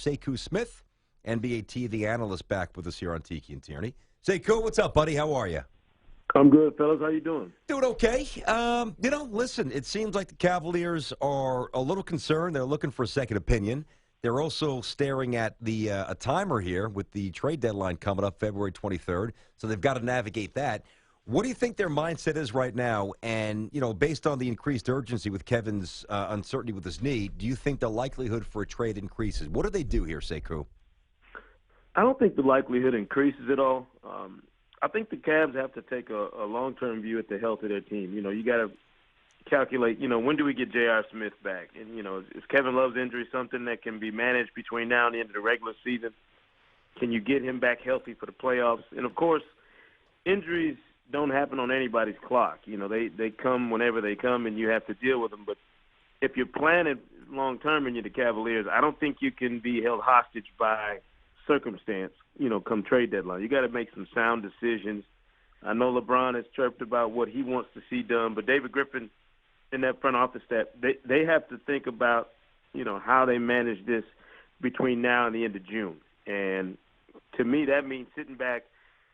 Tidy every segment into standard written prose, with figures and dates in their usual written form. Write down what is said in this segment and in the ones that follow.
Sekou Smith, NBA TV analyst, back with us here on Tiki and Tierney. Sekou, what's up, buddy? How are you? I'm good, fellas. How you doing? Doing okay. Listen, it seems like the Cavaliers are a little concerned. They're looking for a second opinion. They're also staring at the a timer here with the trade deadline coming up February 23rd, so they've got to navigate that. What do you think their mindset is right now? And, based on the increased urgency with Kevin's uncertainty with his knee, do you think the likelihood for a trade increases? What do they do here, Sekou? I don't think the likelihood increases at all. I think the Cavs have to take a long-term view at the health of their team. You got to calculate, when do we get J.R. Smith back? And, is Kevin Love's injury something that can be managed between now and the end of the regular season? Can you get him back healthy for the playoffs? And, of course, injuries don't happen on anybody's clock. They come whenever they come, and you have to deal with them. But if you're planning long-term and you're the Cavaliers, I don't think you can be held hostage by circumstance, come trade deadline. You got to make some sound decisions. I know LeBron has chirped about what he wants to see done, but David Griffin and that front office staff, they have to think about, how they manage this between now and the end of June. And to me, that means sitting back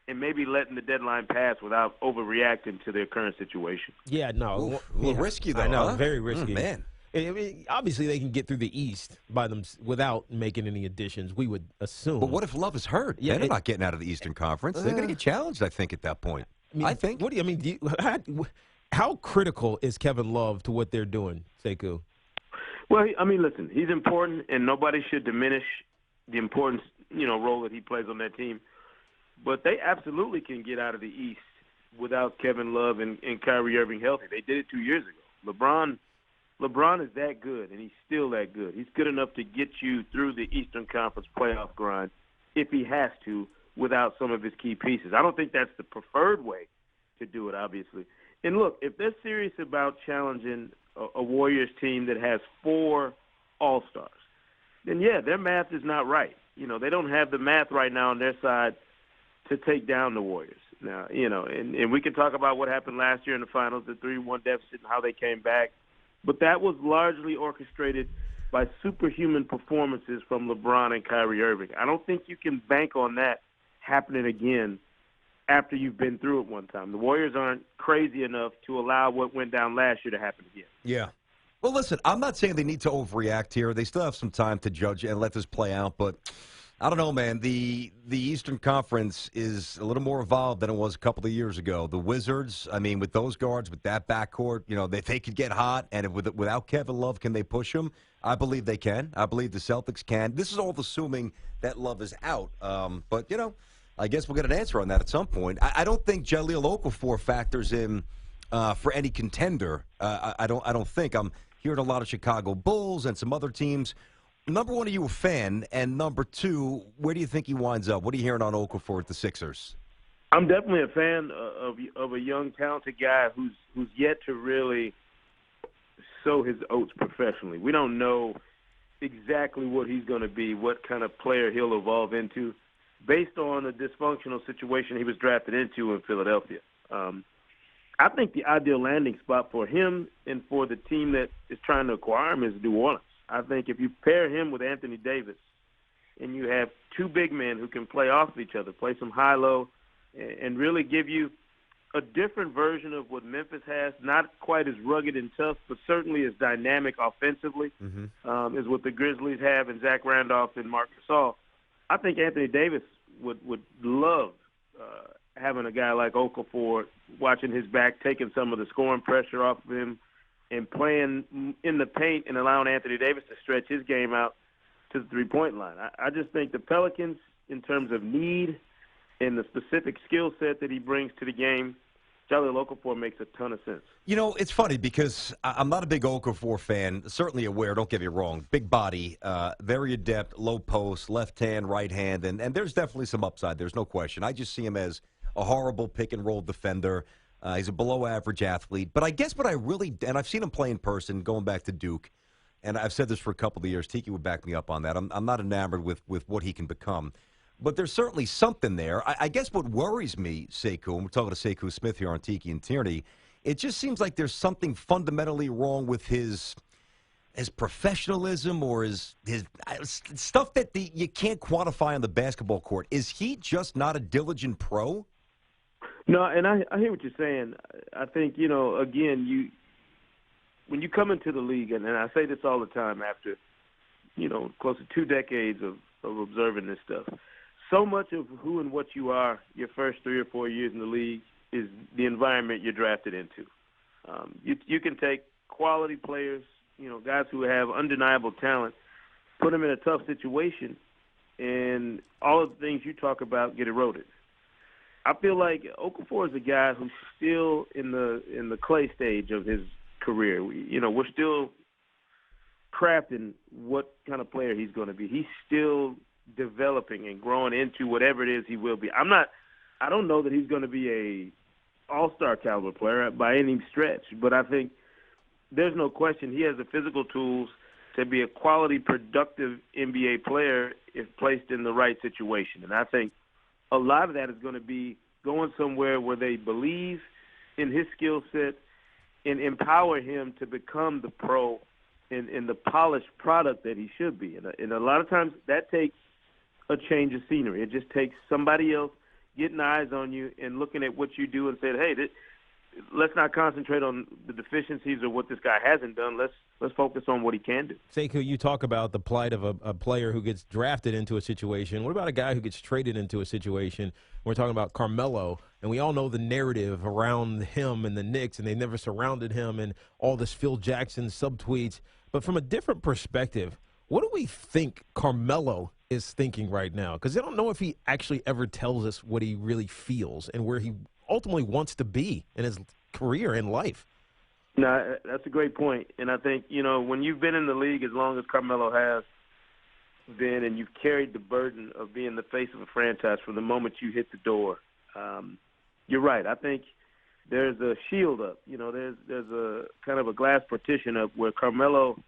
and maybe letting the deadline pass without overreacting to their current situation. Yeah, no. Oof, a little risky, though. I know, huh? very risky. Man. I mean, obviously, they can get through the East by them without making any additions, we would assume. But what if Love is hurt? Yeah, They're not getting out of the Eastern Conference. They're going to get challenged, I think, at that point. I think. What do you mean? How critical is Kevin Love to what they're doing, Sekou? Well, listen, he's important, and nobody should diminish the importance, role that he plays on that team. But they absolutely can get out of the East without Kevin Love and Kyrie Irving healthy. They did it 2 years ago. LeBron is that good, and he's still that good. He's good enough to get you through the Eastern Conference playoff grind if he has to without some of his key pieces. I don't think that's the preferred way to do it, obviously. And look, if they're serious about challenging a Warriors team that has 4 All-Stars, then, yeah, their math is not right. They don't have the math right now on their side to take down the Warriors. Now, and we can talk about what happened last year in the finals, the 3-1 deficit and how they came back. But that was largely orchestrated by superhuman performances from LeBron and Kyrie Irving. I don't think you can bank on that happening again after you've been through it one time. The Warriors aren't crazy enough to allow what went down last year to happen again. Yeah. Well, listen, I'm not saying they need to overreact here. They still have some time to judge and let this play out, but I don't know, man. The Eastern Conference is a little more evolved than it was a couple of years ago. The Wizards, with those guards, with that backcourt, they could get hot. And without Kevin Love, can they push them? I believe they can. I believe the Celtics can. This is all assuming that Love is out. But, I guess we'll get an answer on that at some point. I don't think Jahlil Okafor factors in for any contender. I don't think. I'm hearing a lot of Chicago Bulls and some other teams. Number one, are you a fan? And number two, where do you think he winds up? What are you hearing on Okafor at the Sixers? I'm definitely a fan of a young, talented guy who's yet to really sow his oats professionally. We don't know exactly what he's going to be, what kind of player he'll evolve into, based on the dysfunctional situation he was drafted into in Philadelphia. I think the ideal landing spot for him and for the team that is trying to acquire him is New Orleans. I think if you pair him with Anthony Davis and you have 2 big men who can play off of each other, play some high-low, and really give you a different version of what Memphis has, not quite as rugged and tough, but certainly as dynamic offensively as what the Grizzlies have and Zach Randolph and Marc Gasol. I think Anthony Davis would love having a guy like Okafor watching his back, taking some of the scoring pressure off of him, and playing in the paint and allowing Anthony Davis to stretch his game out to the three-point line. I just think the Pelicans, in terms of need and the specific skill set that he brings to the game, Jahlil Okafor makes a ton of sense. It's funny because I'm not a big Okafor fan, certainly aware, don't get me wrong. Big body, very adept, low post, left hand, right hand, and there's definitely some upside. There's no question. I just see him as a horrible pick-and-roll defender. He's a below-average athlete. But I guess what I really – and I've seen him play in person going back to Duke, and I've said this for a couple of years. Tiki would back me up on that. I'm not enamored with what he can become. But there's certainly something there. I guess what worries me, Sekou, and we're talking to Sekou Smith here on Tiki and Tierney, it just seems like there's something fundamentally wrong with his his professionalism or his stuff that you can't quantify on the basketball court? Is he just not a diligent pro? No, and I hear what you're saying. I think, again, when you come into the league, and I say this all the time after, close to 2 decades of observing this stuff, so much of who and what you are your first 3 or 4 years in the league is the environment you're drafted into. You can take quality players, guys who have undeniable talent, put them in a tough situation, and all of the things you talk about get eroded. I feel like Okafor is a guy who's still in the clay stage of his career. We're still crafting what kind of player he's going to be. He's still developing and growing into whatever it is he will be. I don't know that he's going to be a all-star caliber player by any stretch, but I think there's no question he has the physical tools to be a quality, productive NBA player if placed in the right situation. And I think a lot of that is going to be going somewhere where they believe in his skill set and empower him to become the pro and the polished product that he should be. And a lot of times that takes a change of scenery. It just takes somebody else getting eyes on you and looking at what you do and saying, hey, let's not concentrate on the deficiencies or what this guy hasn't done. Let's focus on what he can do. Sekou, you talk about the plight of a player who gets drafted into a situation. What about a guy who gets traded into a situation? We're talking about Carmelo, and we all know the narrative around him and the Knicks, and they never surrounded him and all this Phil Jackson subtweets. But from a different perspective, what do we think Carmelo is thinking right now? Because I don't know if he actually ever tells us what he really feels and where he ultimately wants to be in his career and life. No, that's a great point. And I think, when you've been in the league as long as Carmelo has been and you've carried the burden of being the face of a franchise from the moment you hit the door, you're right. I think there's a shield up. There's a kind of a glass partition up where Carmelo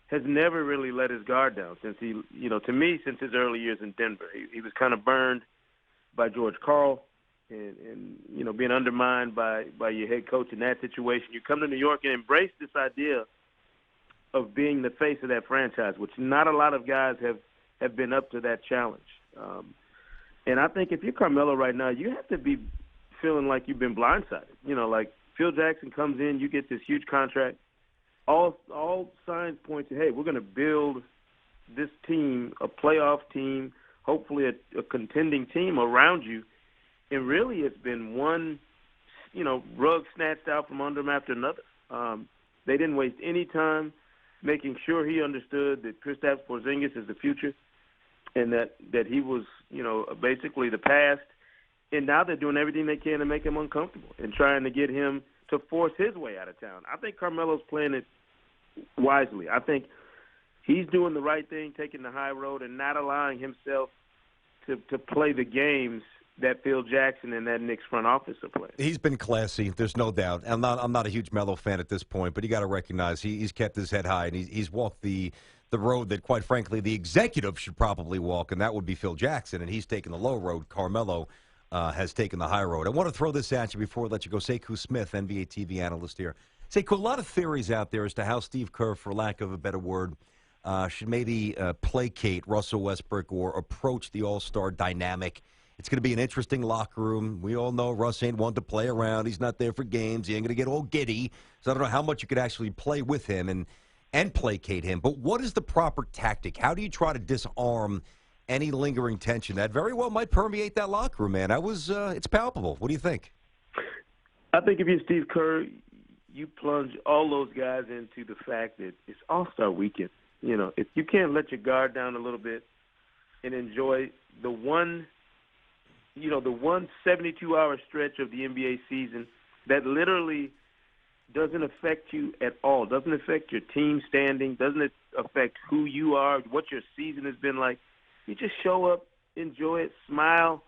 has never really let his guard down since he, to me, since his early years in Denver. He was kind of burned by George Karl and being undermined by your head coach in that situation. You come to New York and embrace this idea of being the face of that franchise, which not a lot of guys have been up to that challenge. And I think if you're Carmelo right now, you have to be feeling like you've been blindsided. Like Phil Jackson comes in, you get this huge contract. All signs point to, hey, we're going to build this team, a playoff team, hopefully a contending team around you. And really it's been one, rug snatched out from under him after another. They didn't waste any time making sure he understood that Kristaps Porzingis is the future and that he was, basically the past. And now they're doing everything they can to make him uncomfortable and trying to get him to force his way out of town. I think Carmelo's playing it wisely. I think he's doing the right thing, taking the high road and not allowing himself to play the games that Phil Jackson and that Knicks front office are playing. He's been classy, there's no doubt. I'm not a huge Melo fan at this point, but you got to recognize he's kept his head high and he's walked the road that, quite frankly, the executive should probably walk, and that would be Phil Jackson, and he's taken the low road. Carmelo has taken the high road. I want to throw this at you before I let you go. Sekou Smith, NBA TV analyst here. Sekou, a lot of theories out there as to how Steve Kerr, for lack of a better word, should maybe placate Russell Westbrook or approach the all-star dynamic. It's going to be an interesting locker room. We all know Russ ain't one to play around. He's not there for games. He ain't going to get all giddy. So I don't know how much you could actually play with him and placate him. But what is the proper tactic? How do you try to disarm any lingering tension that very well might permeate that locker room, man? It's palpable. What do you think? I think if you're Steve Kerr, you plunge all those guys into the fact that it's All-Star Weekend. If you can't let your guard down a little bit and enjoy the one 72-hour stretch of the NBA season that literally doesn't affect you at all, doesn't affect your team standing, doesn't affect who you are, what your season has been like. You just show up, enjoy it, smile,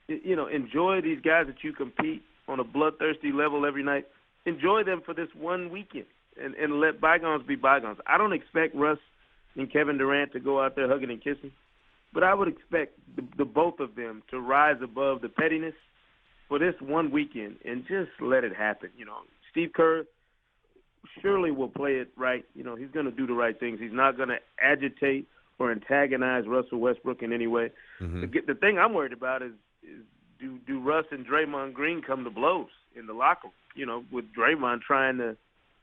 enjoy these guys that you compete on a bloodthirsty level every night. Enjoy them for this one weekend and let bygones be bygones. I don't expect Russ and Kevin Durant to go out there hugging and kissing, but I would expect the both of them to rise above the pettiness for this one weekend and just let it happen. Steve Kerr surely will play it right. You know, he's going to do the right things. He's not going to agitate or antagonize Russell Westbrook in any way. Mm-hmm. The thing I'm worried about is do Russ and Draymond Green come to blows in the locker room, you know, with Draymond trying to,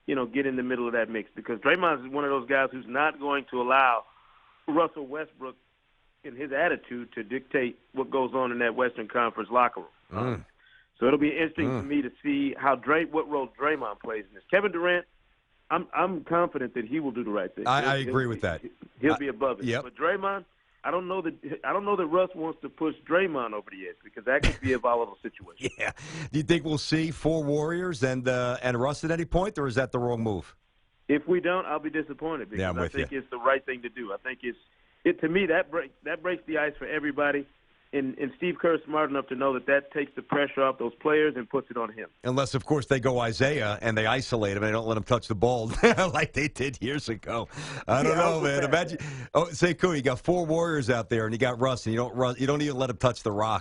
you know, get in the middle of that mix, because Draymond is one of those guys who's not going to allow Russell Westbrook in his attitude to dictate what goes on in that Western Conference locker room. So it'll be interesting for me to see what role Draymond plays in this. Kevin Durant, I'm confident that he will do the right thing. I agree with that. He'll be above it. Yep. But Draymond, I don't know that Russ wants to push Draymond over the edge, because that could be a volatile situation. Yeah. Do you think we'll see 4 Warriors and Russ at any point, or is that the wrong move? If we don't, I'll be disappointed, because I think it's the right thing to do. I think to me that breaks the ice for everybody. And Steve Kerr is smart enough to know that takes the pressure off those players and puts it on him. Unless, of course, they go Isaiah and they isolate him and they don't let him touch the ball like they did years ago. I don't know, man. Imagine, Sekou, you got 4 Warriors out there and you got Russ, and you don't even let him touch the rock.